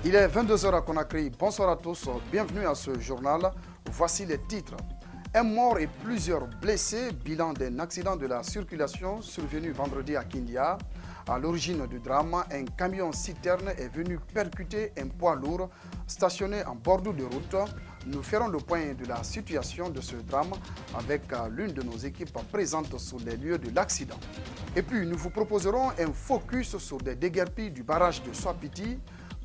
Il est 22 h à Conakry. Bonsoir à tous, bienvenue à ce journal. Voici les titres. Un mort et plusieurs blessés, bilan d'un accident de la circulation survenu vendredi à Kindia. À l'origine du drame, un camion-citerne est venu percuter un poids lourd stationné en bordure de route. Nous ferons le point de la situation de ce drame avec l'une de nos équipes présentes sur les lieux de l'accident. Et puis, nous vous proposerons un focus sur des déguerpis du barrage de Soapiti.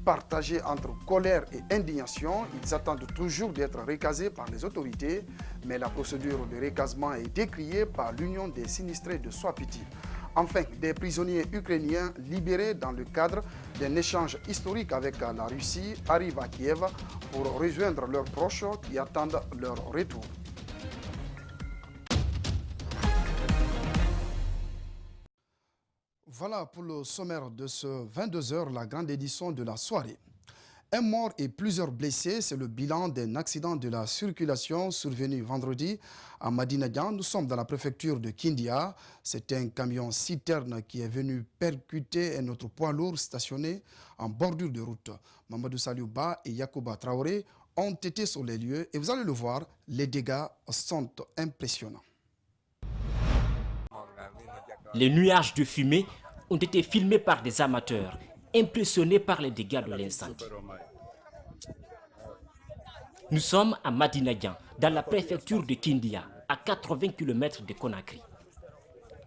Partagés entre colère et indignation, ils attendent toujours d'être recasés par les autorités, mais la procédure de recasement est décriée par l'Union des sinistrés de Soapiti. Enfin, des prisonniers ukrainiens libérés dans le cadre d'un échange historique avec la Russie arrivent à Kiev pour rejoindre leurs proches qui attendent leur retour. Voilà pour le sommaire de ce 22 h, la grande édition de la soirée. Un mort et plusieurs blessés, c'est le bilan d'un accident de la circulation survenu vendredi à Madinadian. Nous sommes dans la préfecture de Kindia. C'est un camion-citerne qui est venu percuter un autre poids lourd stationné en bordure de route. Mamadou Saliouba et Yacouba Traoré ont été sur les lieux et vous allez le voir, les dégâts sont impressionnants. Les nuages de fumée ont été filmés par des amateurs, impressionnés par les dégâts de l'incendie. Nous sommes à Madinadian, dans la préfecture de Kindia, à 80 km de Conakry.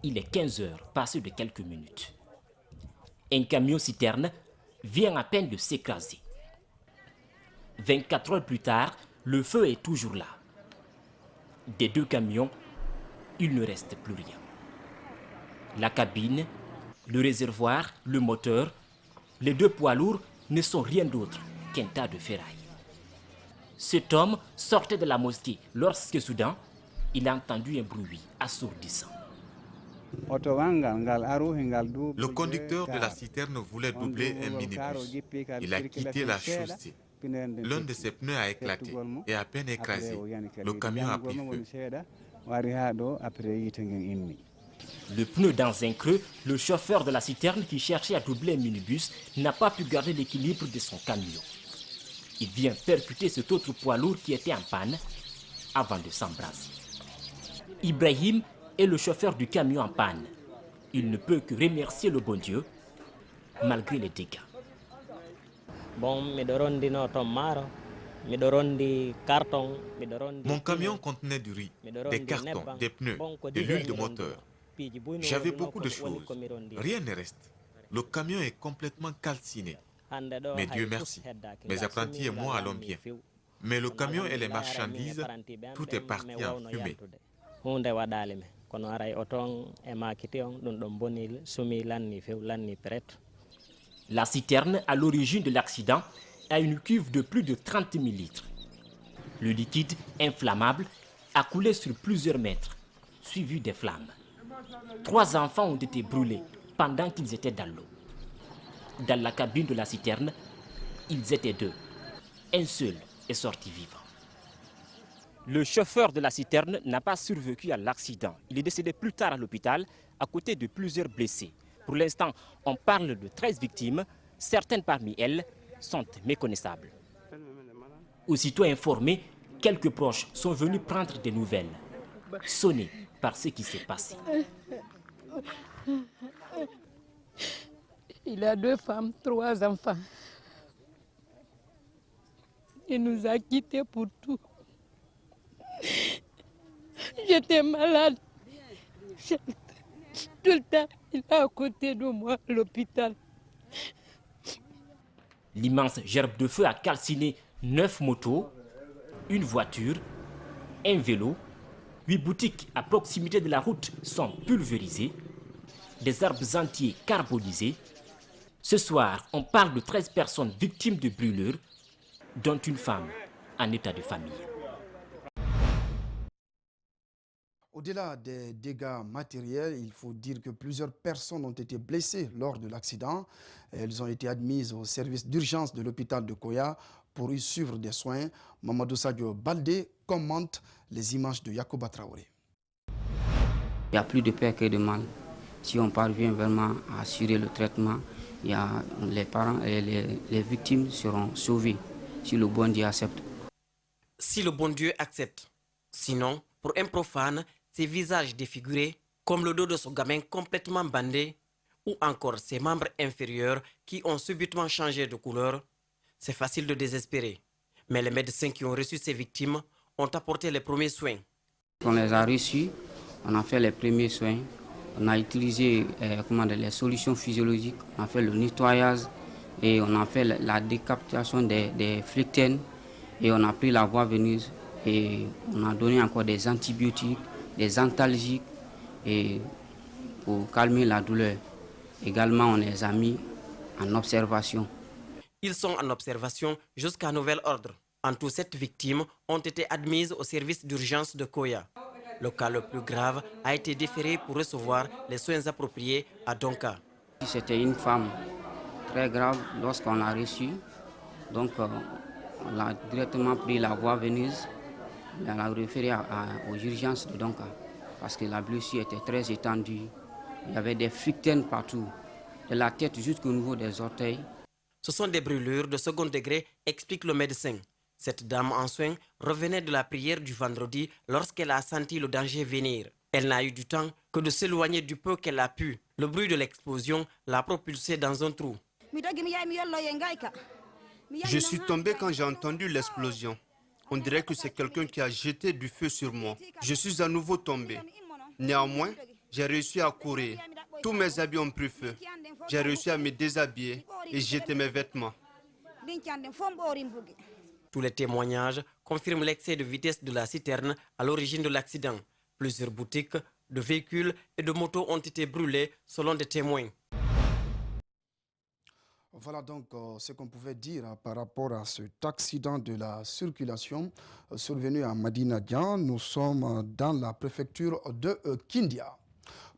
Il est 15 h, passé de quelques minutes. Un camion-citerne vient à peine de s'écraser. 24 heures plus tard, le feu est toujours là. Des deux camions, il ne reste plus rien. La cabine, le réservoir, le moteur, les deux poids lourds ne sont rien d'autre qu'un tas de ferraille. Cet homme sortait de la mosquée lorsque soudain, il a entendu un bruit assourdissant. Le conducteur de la citerne voulait doubler un minibus. Il a quitté la chaussée. L'un de ses pneus a éclaté et à peine écrasé, le camion a pris feu. Le pneu dans un creux, le chauffeur de la citerne qui cherchait à doubler un minibus n'a pas pu garder l'équilibre de son camion. Il vient percuter cet autre poids lourd qui était en panne avant de s'embraser. Ibrahim est le chauffeur du camion en panne. Il ne peut que remercier le bon Dieu malgré les dégâts. Mon camion contenait du riz, des cartons, des pneus, de l'huile de moteur. J'avais beaucoup de choses. Rien ne reste. Le camion est complètement calciné. Mais Dieu merci, mes apprentis et moi allons bien. Mais le camion et les marchandises, tout est parti en fumée. La citerne, à l'origine de l'accident, a une cuve de plus de 30 000 litres. Le liquide inflammable a coulé sur plusieurs mètres, suivi des flammes. 3 enfants ont été brûlés pendant qu'ils étaient dans l'eau. Dans la cabine de la citerne, ils étaient 2. Un seul est sorti vivant. Le chauffeur de la citerne n'a pas survécu à l'accident. Il est décédé plus tard à l'hôpital, à côté de plusieurs blessés. Pour l'instant, on parle de 13 victimes. Certaines parmi elles sont méconnaissables. Aussitôt informés, quelques proches sont venus prendre des nouvelles, sonnés par ce qui s'est passé. Il a 2 femmes, 3 enfants. Il nous a quittés pour tout. J'étais malade. Tout le temps, il est à côté de moi à l'hôpital. L'immense gerbe de feu a calciné 9 motos, une voiture, un vélo. 8 boutiques à proximité de la route sont pulvérisées. Des arbres entiers carbonisés. Ce soir, on parle de 13 personnes victimes de brûlures, dont une femme en état de famille. Au-delà des dégâts matériels, il faut dire que plusieurs personnes ont été blessées lors de l'accident. Elles ont été admises au service d'urgence de l'hôpital de Koya pour y suivre des soins. Mamadou Sadio Baldé commente les images de Yacouba Traoré. Il n'y a plus de peur que de mal. Si on parvient vraiment à assurer le traitement les parents et les victimes seront sauvées si le bon Dieu accepte. Si le bon Dieu accepte. Sinon, pour un profane, ses visages défigurés, comme le dos de son gamin complètement bandé, ou encore ses membres inférieurs qui ont subitement changé de couleur, c'est facile de désespérer. Mais les médecins qui ont reçu ces victimes ont apporté les premiers soins. On les a reçus, on a fait les premiers soins, on a utilisé les solutions physiologiques, on a fait le nettoyage et on a fait la décapitation des flictènes et on a pris la voie veineuse et on a donné encore des antibiotiques, des antalgiques et pour calmer la douleur. Également, on les a mis en observation. Ils sont en observation jusqu'à nouvel ordre. En tout, 7 victimes ont été admises au service d'urgence de Koya. Le cas le plus grave a été déféré pour recevoir les soins appropriés à Donka. C'était une femme très grave lorsqu'on l'a reçue. Donc, on a directement pris la voie veineuse. On l'a référé aux urgences de Donka parce que la blessure était très étendue. Il y avait des flictènes partout, de la tête jusqu'au niveau des orteils. Ce sont des brûlures de second degré, explique le médecin. Cette dame en soins revenait de la prière du vendredi lorsqu'elle a senti le danger venir. Elle n'a eu du temps que de s'éloigner du peu qu'elle a pu. Le bruit de l'explosion l'a propulsée dans un trou. Je suis tombé quand j'ai entendu l'explosion. On dirait que c'est quelqu'un qui a jeté du feu sur moi. Je suis à nouveau tombé. Néanmoins, j'ai réussi à courir. Tous mes habits ont pris feu. J'ai réussi à me déshabiller et jeter mes vêtements. Tous les témoignages confirment l'excès de vitesse de la citerne à l'origine de l'accident. Plusieurs boutiques, de véhicules et de motos ont été brûlés selon des témoins. Voilà donc ce qu'on pouvait dire par rapport à cet accident de la circulation survenu à Madinadian. Nous sommes dans la préfecture de Kindia.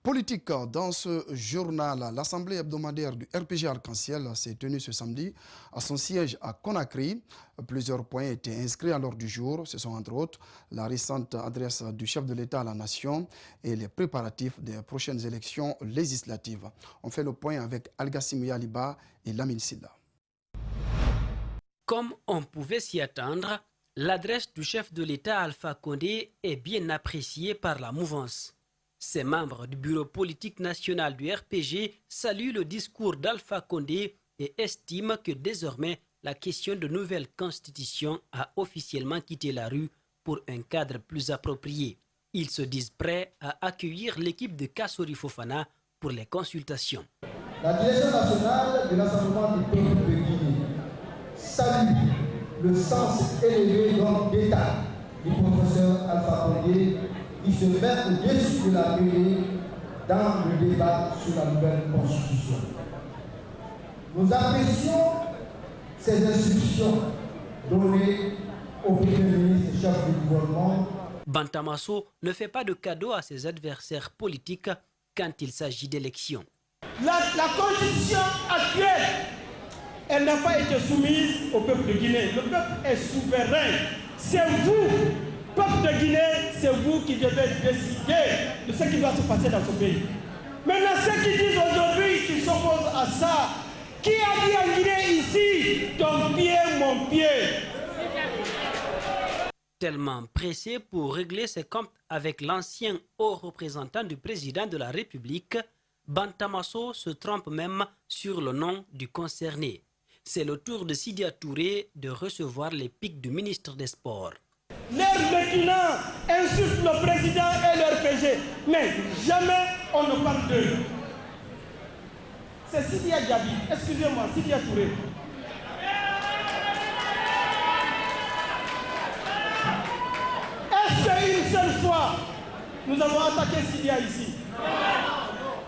Politique, dans ce journal, l'Assemblée hebdomadaire du RPG Arc-en-Ciel s'est tenue ce samedi à son siège à Conakry. Plusieurs points étaient inscrits à l'ordre du jour. Ce sont entre autres la récente adresse du chef de l'État à la nation et les préparatifs des prochaines élections législatives. On fait le point avec Algassim Yaliba et Lamine Silla. Comme on pouvait s'y attendre, l'adresse du chef de l'État Alpha Condé est bien appréciée par la mouvance. Ces membres du bureau politique national du RPG saluent le discours d'Alpha Condé et estiment que désormais la question de nouvelle constitution a officiellement quitté la rue pour un cadre plus approprié. Ils se disent prêts à accueillir l'équipe de Kassori Fofana pour les consultations. La direction nationale de l'Assemblée du peuple de Guinée salue le sens élevé d'État du professeur Alpha Condé qui se met au-dessus de la mêlée dans le débat sur la nouvelle constitution. Nous apprécions ces instructions données au Premier ministre chef du gouvernement. Bantamasso ne fait pas de cadeau à ses adversaires politiques quand il s'agit d'élections. La constitution actuelle, elle n'a pas été soumise au peuple de Guinée. Le peuple est souverain. C'est vous, peuple de Guinée, c'est vous qui devez décider de ce qui doit se passer dans ce pays. Maintenant, ceux qui disent aujourd'hui qu'ils s'opposent à ça, qui a dit en Guinée ici, ton pied, mon pied? Tellement pressé pour régler ses comptes avec l'ancien haut représentant du président de la République, Bantamasso se trompe même sur le nom du concerné. C'est le tour de Sidia Touré de recevoir les pics du ministre des Sports. Leurs méquinants insultent le président et leur PG, mais jamais on ne parle d'eux. C'est Sidia Diaby, excusez-moi, Sidia Touré. Est-ce qu'une seule fois, nous avons attaqué Sidia ici?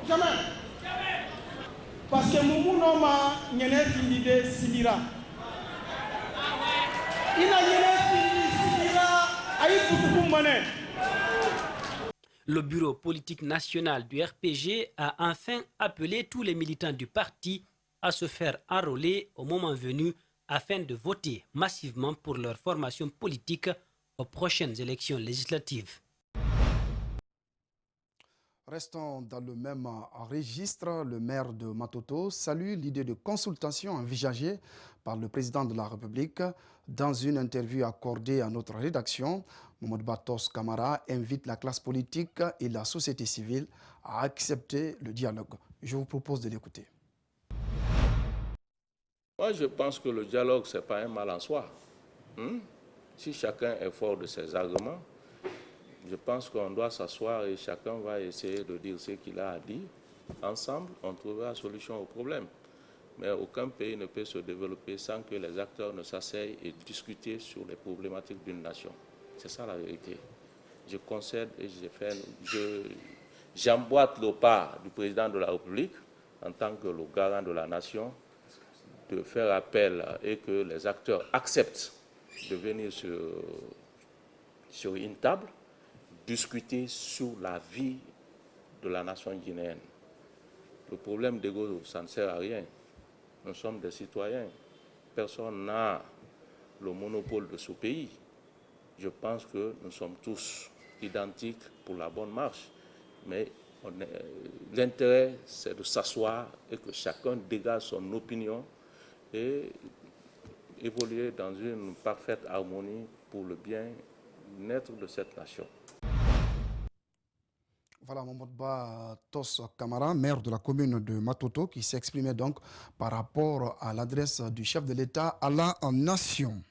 Jamais. Parce que Moumou Noma Nyene Findide Sidira. Il a Nyene Sidira Aïe Mane. Le bureau politique national du RPG a enfin appelé tous les militants du parti à se faire enrôler au moment venu afin de voter massivement pour leur formation politique aux prochaines élections législatives. Restons dans le même registre. Le maire de Matoto salue l'idée de consultation envisagée par le président de la République. Dans une interview accordée à notre rédaction, Mohamed Batos Kamara invite la classe politique et la société civile à accepter le dialogue. Je vous propose de l'écouter. Moi, je pense que le dialogue, ce n'est pas un mal en soi. Si chacun est fort de ses arguments, je pense qu'on doit s'asseoir et chacun va essayer de dire ce qu'il a à dire. Ensemble, on trouvera la solution au problème. Mais aucun pays ne peut se développer sans que les acteurs ne s'asseyent et discutent sur les problématiques d'une nation. C'est ça la vérité. Je concède et j'emboîte le pas du président de la République en tant que le garant de la nation de faire appel et que les acteurs acceptent de venir sur une table discuter sur la vie de la nation guinéenne. Le problème d'ego, ça ne sert à rien. Nous sommes des citoyens. Personne n'a le monopole de ce pays. Je pense que nous sommes tous identiques pour la bonne marche. Mais l'intérêt, c'est de s'asseoir et que chacun dégage son opinion et évoluer dans une parfaite harmonie pour le bien-être de cette nation. Voilà Mohamed Batos Kamara, maire de la commune de Matoto, qui s'exprimait donc par rapport à l'adresse du chef de l'État à la nation.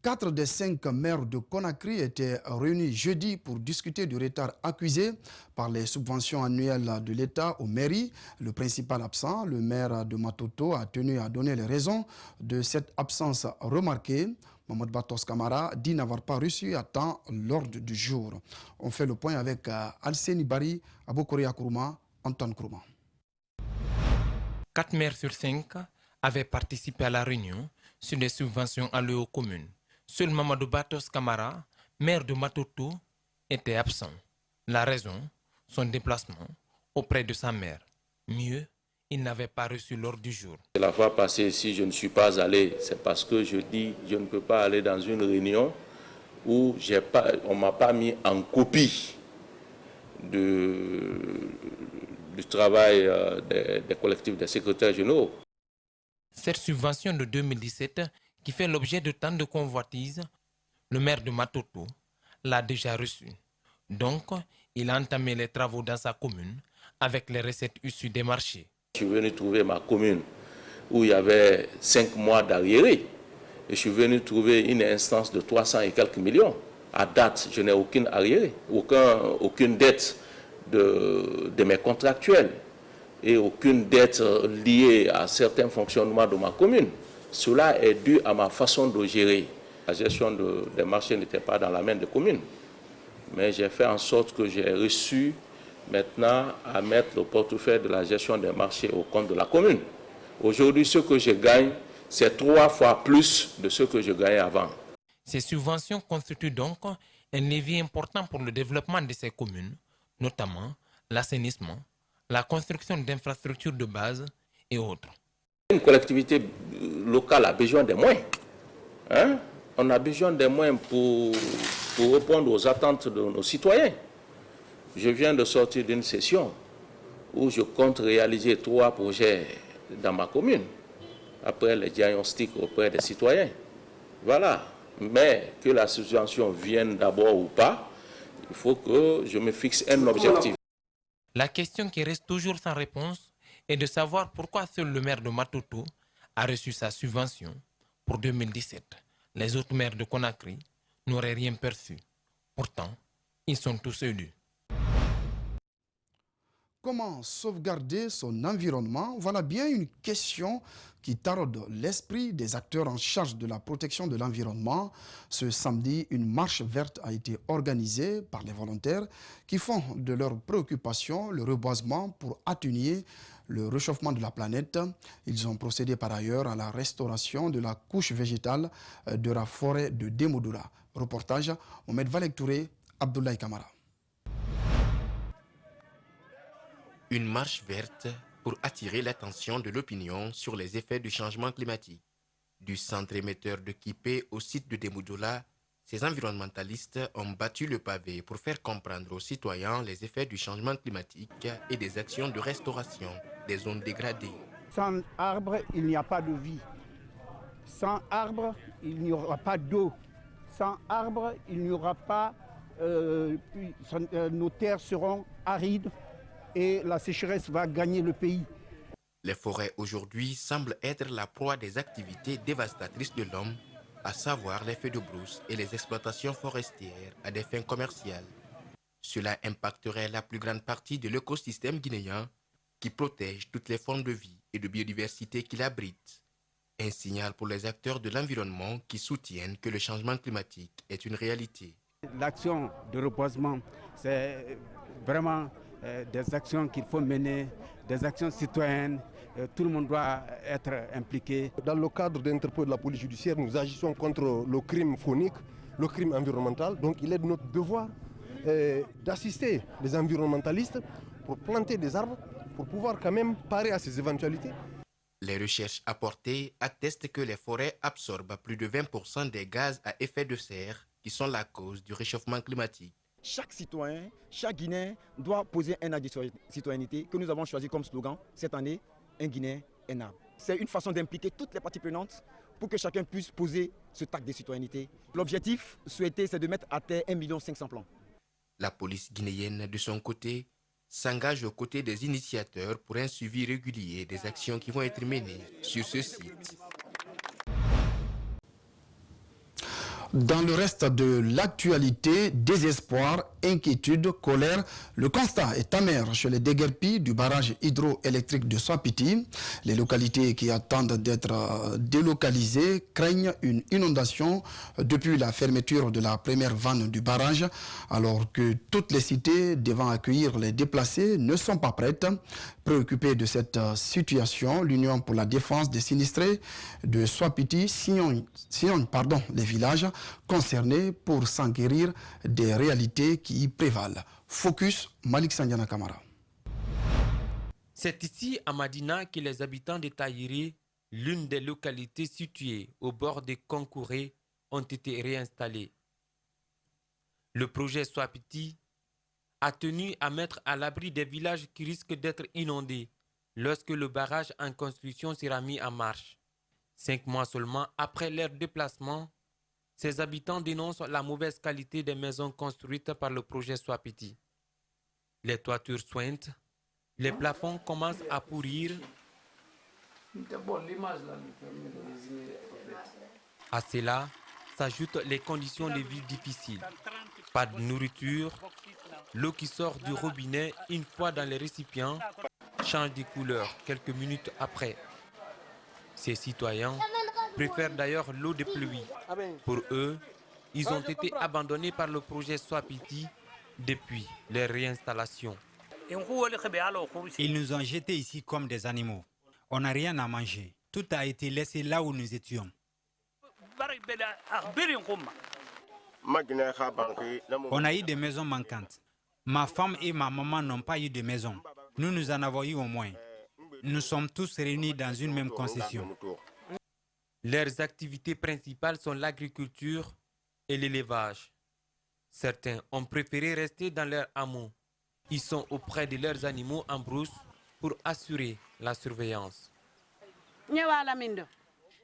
4 des 5 maires de Conakry étaient réunis jeudi pour discuter du retard accusé par les subventions annuelles de l'État aux mairies. Le principal absent, le maire de Matoto, a tenu à donner les raisons de cette absence remarquée. Mohamed Batos Kamara dit n'avoir pas reçu à temps l'ordre du jour. On fait le point avec Alseni Bari, Abokoria Kourouma, Antoine Kourouma. 4 maires sur 5 avaient participé à la réunion sur les subventions allouées aux communes. Seul Mamadou Batos Kamara, maire de Matoto, était absent. La raison, son déplacement auprès de sa mère. Mieux, il n'avait pas reçu l'ordre du jour. La fois passée, si je ne suis pas allé, c'est parce que je dis je ne peux pas aller dans une réunion où on ne m'a pas mis en copie du travail des collectifs des secrétaires généraux. Cette subvention de 2017, qui fait l'objet de tant de convoitises, le maire de Matoto l'a déjà reçue. Donc, il a entamé les travaux dans sa commune avec les recettes issues des marchés. Je suis venu trouver ma commune où il y avait 5 mois d'arriéré. Et je suis venu trouver une instance de 300 et quelques millions. À date, je n'ai aucune arriéré, aucune dette de mes contractuels et aucune dette liée à certains fonctionnements de ma commune. Cela est dû à ma façon de gérer. La gestion des marchés n'était pas dans la main des communes. Mais j'ai fait en sorte que j'ai reçu maintenant à mettre le portefeuille de la gestion des marchés au compte de la commune. Aujourd'hui, ce que je gagne, c'est 3 fois plus de ce que je gagnais avant. Ces subventions constituent donc un levier important pour le développement de ces communes, notamment l'assainissement, la construction d'infrastructures de base et autres. Une collectivité locale a besoin des moyens. On a besoin des moyens pour répondre aux attentes de nos citoyens. Je viens de sortir d'une session où je compte réaliser 3 projets dans ma commune, après les diagnostics auprès des citoyens. Voilà. Mais que la subvention vienne d'abord ou pas, il faut que je me fixe un objectif. La question qui reste toujours sans réponse est de savoir pourquoi seul le maire de Matoto a reçu sa subvention pour 2017. Les autres maires de Conakry n'auraient rien perçu. Pourtant, ils sont tous élus. Comment sauvegarder son environnement? Voilà bien une question qui taraude l'esprit des acteurs en charge de la protection de l'environnement. Ce samedi, une marche verte a été organisée par les volontaires qui font de leurs préoccupations le reboisement pour atténuer le réchauffement de la planète. Ils ont procédé par ailleurs à la restauration de la couche végétale de la forêt de Demodoula. Reportage, Mohamed Valek Touré, Abdoulaye Kamara. Une marche verte pour attirer l'attention de l'opinion sur les effets du changement climatique. Du centre émetteur de Kipé au site de Demodoula, Ces environnementalistes ont battu le pavé pour faire comprendre aux citoyens les effets du changement climatique et des actions de restauration des zones dégradées. Sans arbres, il n'y a pas de vie. Sans arbres, il n'y aura pas d'eau. Sans arbres, il n'y aura pas... nos terres seront arides et la sécheresse va gagner le pays. Les forêts aujourd'hui semblent être la proie des activités dévastatrices de l'homme, à savoir les feux de brousse et les exploitations forestières à des fins commerciales. Cela impacterait la plus grande partie de l'écosystème guinéen qui protège toutes les formes de vie et de biodiversité qu'il abrite. Un signal pour les acteurs de l'environnement qui soutiennent que le changement climatique est une réalité. L'action de reboisement, c'est vraiment des actions qu'il faut mener, des actions citoyennes. Tout le monde doit être impliqué. Dans le cadre d'Interpol de la police judiciaire, nous agissons contre le crime faunique, le crime environnemental. Donc il est de notre devoir d'assister les environnementalistes pour planter des arbres, pour pouvoir quand même parer à ces éventualités. Les recherches apportées attestent que les forêts absorbent plus de 20% des gaz à effet de serre qui sont la cause du réchauffement climatique. Chaque citoyen, chaque Guinéen doit poser un acte de citoyenneté que nous avons choisi comme slogan cette année, un Guinéen, un arbre. C'est une façon d'impliquer toutes les parties prenantes pour que chacun puisse poser ce acte de citoyenneté. L'objectif souhaité, c'est de mettre à terre 1 500 000 plants. La police guinéenne, de son côté, s'engage aux côtés des initiateurs pour un suivi régulier des actions qui vont être menées sur ce site. Dans le reste de l'actualité, désespoir, inquiétude, colère, le constat est amer chez les déguerpis du barrage hydroélectrique de Soapiti. Les localités qui attendent d'être délocalisées craignent une inondation depuis la fermeture de la première vanne du barrage, alors que toutes les cités devant accueillir les déplacés ne sont pas prêtes. Préoccupée de cette situation, l'Union pour la défense des sinistrés de Soapiti sillonne les villages concernés pour s'enquérir des réalités qui y prévalent. Focus, Malik Sandiana Kamara. C'est ici à Madina que les habitants de Tahiri, l'une des localités situées au bord des Konkouré, ont été réinstallés. Le projet Soapiti a tenu à mettre à l'abri des villages qui risquent d'être inondés lorsque le barrage en construction sera mis en marche. 5 mois seulement après leur déplacement, ces habitants dénoncent la mauvaise qualité des maisons construites par le projet Soapiti. Les toitures sointent, les plafonds commencent à pourrir. À cela s'ajoutent les conditions de vie difficiles. Pas de nourriture, l'eau qui sort du robinet une fois dans les récipients change de couleur quelques minutes après. Ces citoyens préfèrent d'ailleurs l'eau de pluie. Pour eux, ils ont été abandonnés par le projet Soapiti depuis leur réinstallation. Ils nous ont jetés ici comme des animaux. On n'a rien à manger. Tout a été laissé là où nous étions. On a eu des maisons manquantes. Ma femme et ma maman n'ont pas eu de maison. Nous en avons eu au moins. Nous sommes tous réunis dans une même concession. Leurs activités principales sont l'agriculture et l'élevage. Certains ont préféré rester dans leur hameau. Ils sont auprès de leurs animaux en brousse pour assurer la surveillance.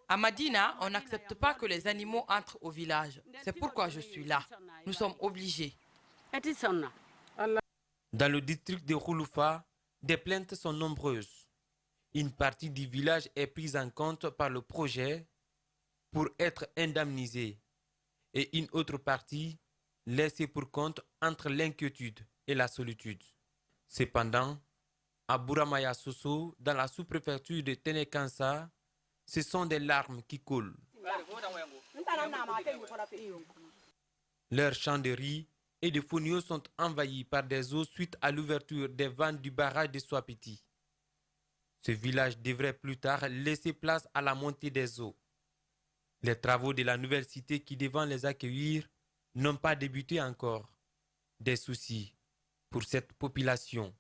À Madina, on n'accepte pas que les animaux entrent au village. C'est pourquoi je suis là. Nous sommes obligés. Dans le district de Khouloufa, des plaintes sont nombreuses. Une partie du village est prise en compte par le projet pour être indemnisée et une autre partie laissée pour compte entre l'inquiétude et la solitude. Cependant, à Bouramaya Soso, dans la sous-préfecture de Ténékansa, ce sont des larmes qui coulent. Leurs champs de riz et de fonio sont envahis par des eaux suite à l'ouverture des vannes du barrage de Soapiti. Ce village devrait plus tard laisser place à la montée des eaux. Les travaux de la nouvelle cité qui devant les accueillir n'ont pas débuté encore. Des soucis pour cette population.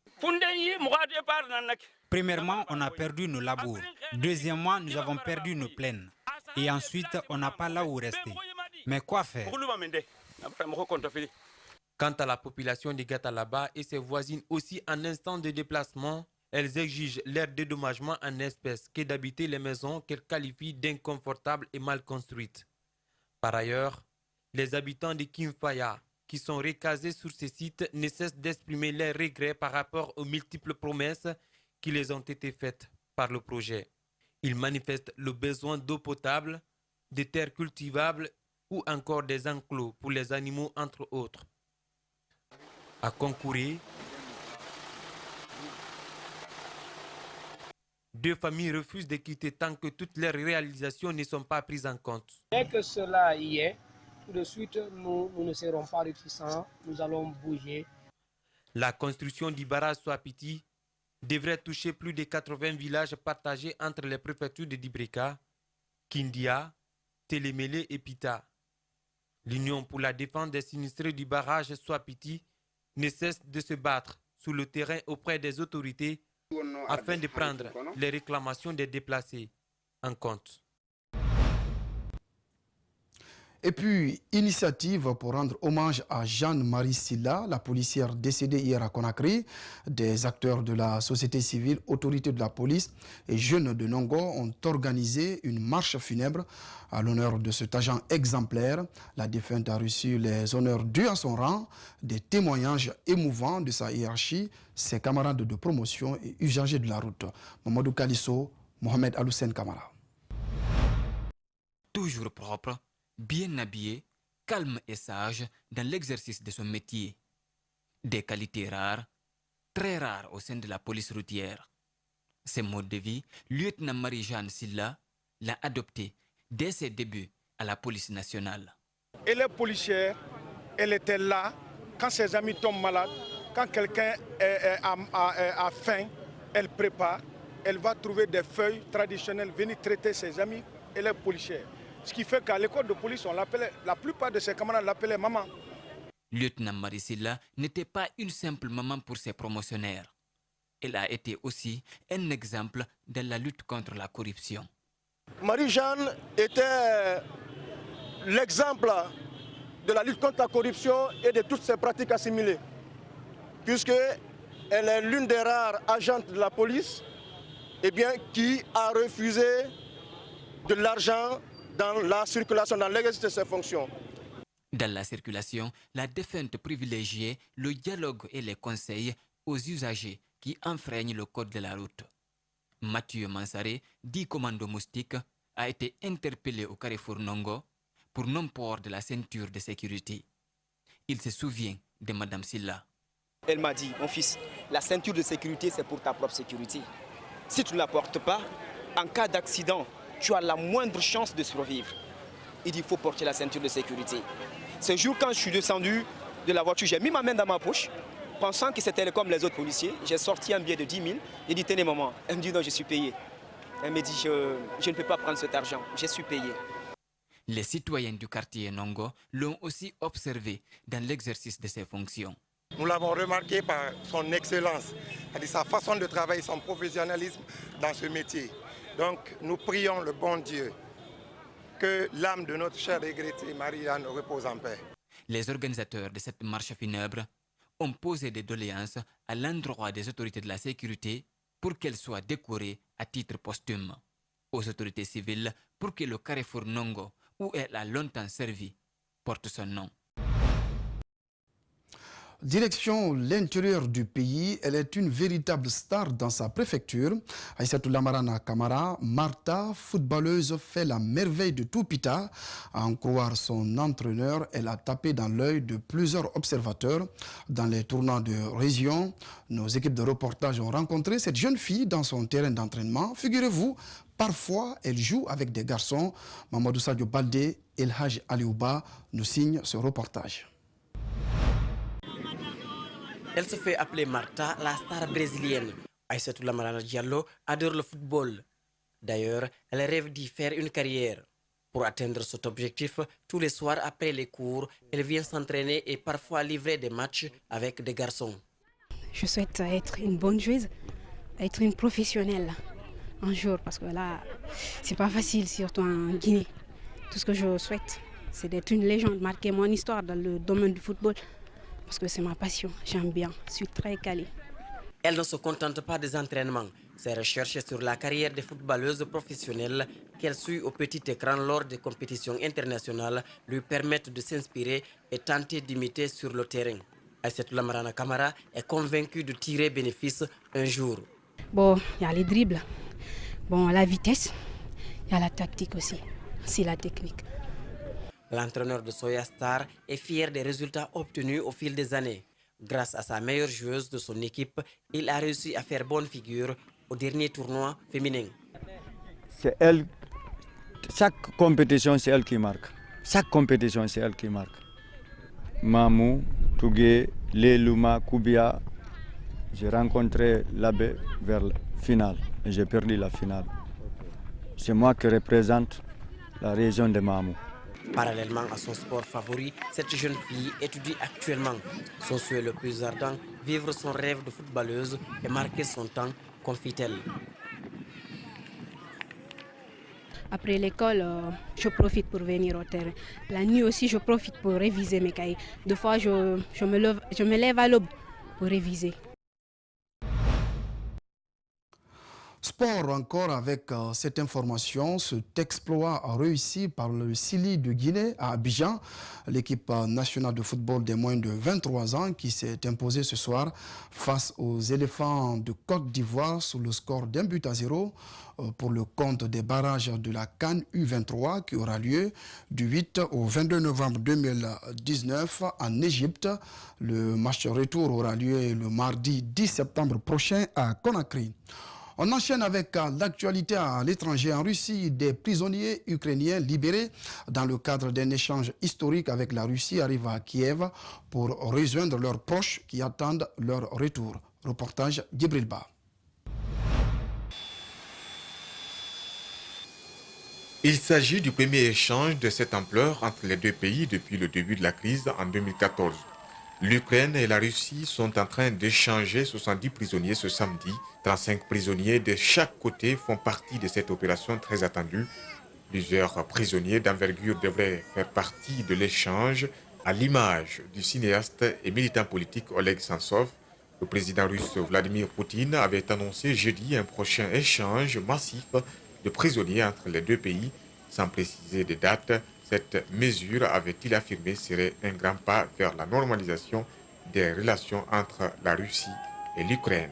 Premièrement, on a perdu nos labours. Deuxièmement, nous avons perdu nos plaines. Et ensuite, on n'a pas là où rester. Mais quoi faire? Quant à la population de Gatalaba et ses voisines aussi en instant de déplacement, elles exigent leur dédommagement en espèces que d'habiter les maisons qu'elles qualifient d'inconfortables et mal construites. Par ailleurs, les habitants de Kimfaya qui sont recasés sur ces sites ne cessent d'exprimer leurs regrets par rapport aux multiples promesses qui les ont été faites par le projet. Ils manifestent le besoin d'eau potable, de terres cultivables ou encore des enclos pour les animaux entre autres. À concourir, 2 familles refusent de quitter tant que toutes leurs réalisations ne sont pas prises en compte. Dès que cela y est, tout de suite, nous ne serons pas réticents, nous allons bouger. La construction du barrage Swapiti devrait toucher plus de 80 villages partagés entre les préfectures de Dibrika, Kindia, Télémélé et Pita. L'Union pour la défense des sinistrés du barrage Swapiti ne cesse de se battre sur le terrain auprès des autorités afin de prendre les réclamations des déplacés en compte. Et puis, initiative pour rendre hommage à Jeanne-Marie Silla, la policière décédée hier à Conakry. Des acteurs de la société civile, autorités de la police et jeunes de Nongo ont organisé une marche funèbre à l'honneur de cet agent exemplaire. La défunte a reçu les honneurs dus à son rang, des témoignages émouvants de sa hiérarchie, ses camarades de promotion et usagers de la route. Mamadou Kalisso, Mohamed Aloussen Kamara. Toujours propre, bien habillé, calme et sage dans l'exercice de son métier. Des qualités rares, très rares au sein de la police routière. Ce mode de vie, lieutenant Marie-Jeanne Silla l'a adopté dès ses débuts à la police nationale. Elle est policière, elle était là quand ses amis tombent malades, quand quelqu'un a faim, elle prépare, elle va trouver des feuilles traditionnelles, venir traiter ses amis, elle est policière. Ce qui fait qu'à l'école de police, la plupart de ses camarades l'appelaient maman. Lieutenant Marie Silla n'était pas une simple maman pour ses promotionnaires. Elle a été aussi un exemple de la lutte contre la corruption. Marie-Jeanne était l'exemple de la lutte contre la corruption et de toutes ces pratiques assimilées, puisqu'elle est l'une des rares agentes de la police qui a refusé de l'argent dans la circulation, dans l'exercice de ses fonctions. Dans la circulation, la défunte privilégiait le dialogue et les conseils aux usagers qui enfreignent le code de la route. Mathieu Mansaré, dit commando moustique, a été interpellé au carrefour Nongo pour non-port de la ceinture de sécurité. Il se souvient de Madame Silla. Elle m'a dit, mon fils, la ceinture de sécurité, c'est pour ta propre sécurité. Si tu ne la portes pas, en cas d'accident, tu as la moindre chance de survivre. Il dit, il faut porter la ceinture de sécurité. Ce jour, quand je suis descendu de la voiture, j'ai mis ma main dans ma poche, pensant que c'était comme les autres policiers. J'ai sorti un billet de 10 000. J'ai dit, tenez maman. Elle me dit, non, je suis payé. Elle me dit, je ne peux pas prendre cet argent, je suis payé. Les citoyens du quartier Nongo l'ont aussi observé dans l'exercice de ses fonctions. Nous l'avons remarqué par son excellence, c'est-à-dire sa façon de travailler, son professionnalisme dans ce métier. Donc nous prions le bon Dieu que l'âme de notre chère regrettée Marie-Jeanne repose en paix. Les organisateurs de cette marche funèbre ont posé des doléances à l'endroit des autorités de la sécurité pour qu'elles soient décorées à titre posthume. Aux autorités civiles pour que le carrefour Nongo, où elle a longtemps servi, porte son nom. Direction l'intérieur du pays, elle est une véritable star dans sa préfecture. Aïssatou Lamarana Kamara, Martha, footballeuse, fait la merveille de tout Pita. À en croire son entraîneur, elle a tapé dans l'œil de plusieurs observateurs. Dans les tournois de région, nos équipes de reportage ont rencontré cette jeune fille dans son terrain d'entraînement. Figurez-vous, parfois, elle joue avec des garçons. Mamadou Sadio Baldé, El Haj Aliouba nous signent ce reportage. Elle se fait appeler Martha, la star brésilienne. Aïssatou Lamarana Diallo adore le football. D'ailleurs, elle rêve d'y faire une carrière. Pour atteindre cet objectif, tous les soirs après les cours, elle vient s'entraîner et parfois livrer des matchs avec des garçons. Je souhaite être une bonne joueuse, être une professionnelle un jour, parce que là, c'est pas facile, surtout en Guinée. Tout ce que je souhaite, c'est d'être une légende, marquer mon histoire dans le domaine du football. Parce que c'est ma passion, j'aime bien, je suis très calée. Elle ne se contente pas des entraînements. Ses recherches sur la carrière des footballeuses professionnelles qu'elle suit au petit écran lors des compétitions internationales lui permettent de s'inspirer et tenter d'imiter sur le terrain. Aïssatou Lamarana Camara est convaincue de tirer bénéfice un jour. Bon, il y a les dribbles, bon, la vitesse, il y a la tactique aussi, c'est la technique. L'entraîneur de Soya Star est fier des résultats obtenus au fil des années. Grâce à sa meilleure joueuse de son équipe, il a réussi à faire bonne figure au dernier tournoi féminin. C'est elle, chaque compétition, c'est elle qui marque. Chaque compétition, c'est elle qui marque. Mamou, Tougué, Leluma, Koubia, j'ai rencontré l'abbé vers la finale et j'ai perdu la finale. C'est moi qui représente la région de Mamou. Parallèlement à son sport favori, cette jeune fille étudie actuellement. Son souhait le plus ardent, vivre son rêve de footballeuse et marquer son temps, confie-t-elle. Après l'école, je profite pour venir au terrain. La nuit aussi, je profite pour réviser mes cahiers. Des fois, je me lève à l'aube pour réviser. Sport encore avec cette information, cet exploit réussi par le Sili de Guinée à Abidjan, l'équipe nationale de football des moins de 23 ans qui s'est imposée ce soir face aux éléphants de Côte d'Ivoire sous le score d'1-0 pour le compte des barrages de la CAN U23 qui aura lieu du 8 au 22 novembre 2019 en Égypte. Le match retour aura lieu le mardi 10 septembre prochain à Conakry. On enchaîne avec l'actualité à l'étranger. En Russie, des prisonniers ukrainiens libérés dans le cadre d'un échange historique avec la Russie arrivent à Kiev pour rejoindre leurs proches qui attendent leur retour. Reportage d'Ibril Ba. Il s'agit du premier échange de cette ampleur entre les deux pays depuis le début de la crise en 2014. L'Ukraine et la Russie sont en train d'échanger 70 prisonniers ce samedi. 35 prisonniers de chaque côté font partie de cette opération très attendue. Plusieurs prisonniers d'envergure devraient faire partie de l'échange, à l'image du cinéaste et militant politique Oleg Sentsov. Le président russe Vladimir Poutine avait annoncé jeudi un prochain échange massif de prisonniers entre les deux pays, sans préciser de date. Cette mesure, avait-il affirmé, serait un grand pas vers la normalisation des relations entre la Russie et l'Ukraine.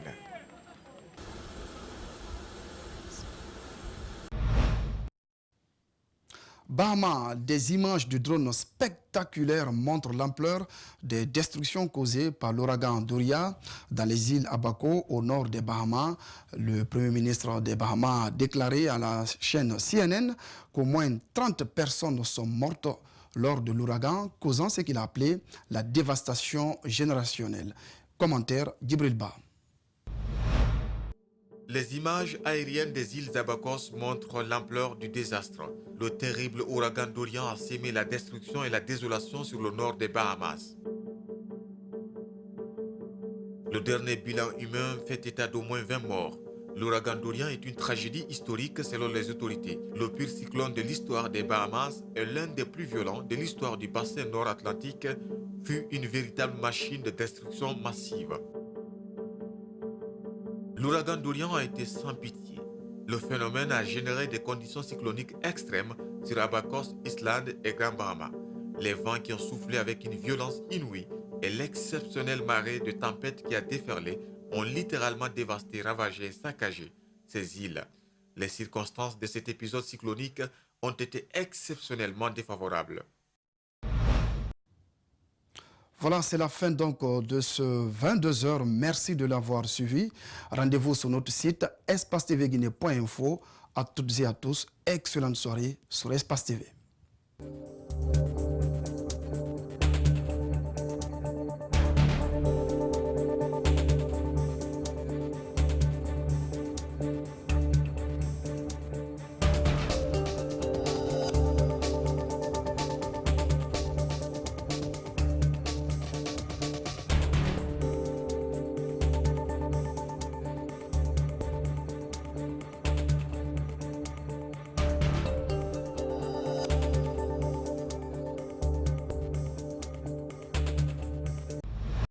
Bahama, des images de drones spectaculaires montrent l'ampleur des destructions causées par l'ouragan Doria dans les îles Abaco au nord des Bahamas. Le Premier ministre des Bahamas a déclaré à la chaîne CNN qu'au moins 30 personnes sont mortes lors de l'ouragan, causant ce qu'il a appelé la dévastation générationnelle. Commentaire d'Ibril Ba. Les images aériennes des îles Abacos montrent l'ampleur du désastre. Le terrible ouragan Dorian a sémé la destruction et la désolation sur le nord des Bahamas. Le dernier bilan humain fait état d'au moins 20 morts. L'ouragan Dorian est une tragédie historique selon les autorités. Le pire cyclone de l'histoire des Bahamas est l'un des plus violents de l'histoire du bassin nord-atlantique, fut une véritable machine de destruction massive. L'ouragan Dorian a été sans pitié. Le phénomène a généré des conditions cycloniques extrêmes sur Abacos, Island et Grand Bahama. Les vents qui ont soufflé avec une violence inouïe et l'exceptionnelle marée de tempête qui a déferlé ont littéralement dévasté, ravagé et saccagé ces îles. Les circonstances de cet épisode cyclonique ont été exceptionnellement défavorables. Voilà, c'est la fin donc de ce 22h. Merci de l'avoir suivi. Rendez-vous sur notre site espacetvguinée.info. À toutes et à tous, excellente soirée sur Espace TV.